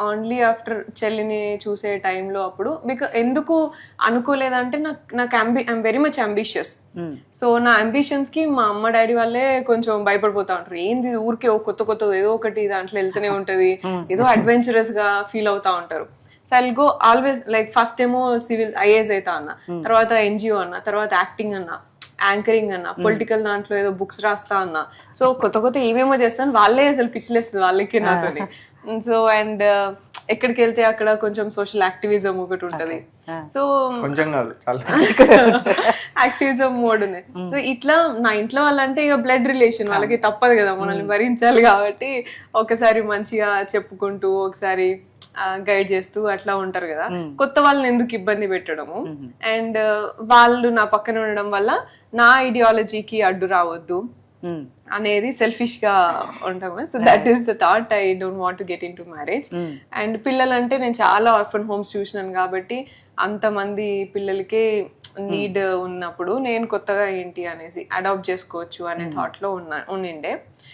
Only after చెల్లిని చూసే టైంలో అప్పుడు ఎందుకు అనుకోలేదంటే నాకు I'm very much ambitious. So నా అంబిషన్స్ కి మా అమ్మ డాడీ వాళ్ళే కొంచెం భయపడిపోతా ఉంటారు. ఏంది ఊరికే కొత్త ఏదో ఒకటి దాంట్లో వెళ్తూనే ఉంటది, ఏదో అడ్వెంచరస్ గా ఫీల్ అవుతా ఉంటారు. So I go always like first ఏమో సివిల్ ఐఏఎస్ అవుతా అన్న, తర్వాత ఎన్జిఓ అన్న, తర్వాత యాక్టింగ్ అన్న, యాంకరింగ్ అన్న, పొలిటికల్ దాంట్లో ఏదో బుక్స్ రాస్తా అన్న. సో కొత్త ఏమేమో చేస్తాను, వాళ్ళే అసలు పిచ్చిలేస్తుంది వాళ్ళకి నాతోని. సో అండ్ ఎక్కడికి వెళ్తే అక్కడ కొంచెం సోషల్ యాక్టివిజం ఒకటి ఉంటది. సో కొంచెం కాదు యాక్టివిజం మోడ్ ఉన్నాయి. సో ఇట్లా నా ఇంట్లో వాళ్ళంటే ఇక బ్లడ్ రిలేషన్, వాళ్ళకి తప్పదు కదా మనల్ని భరించాలి కాబట్టి ఒకసారి మంచిగా చెప్పుకుంటూ ఒకసారి గైడ్ చేస్తూ అట్లా ఉంటారు కదా. కొత్త వాళ్ళని ఎందుకు ఇబ్బంది పెట్టడము, అండ్ వాళ్ళు నా పక్కన ఉండడం వల్ల నా ఐడియాలజీకి అడ్డు రావద్దు అనేది సెల్ఫిష్ గా ఉంటాము. So that is the thought. I don't want to get in to marriage. And పిల్లలంటే నేను చాలా ఆర్ఫన్ హోమ్స్ చూసినాను కాబట్టి అంతమంది పిల్లలకే నీడ్ ఉన్నప్పుడు నేను కొత్తగా ఏంటి అనేసి అడాప్ట్ చేసుకోవచ్చు అనే థాట్ లో ఉండిండే.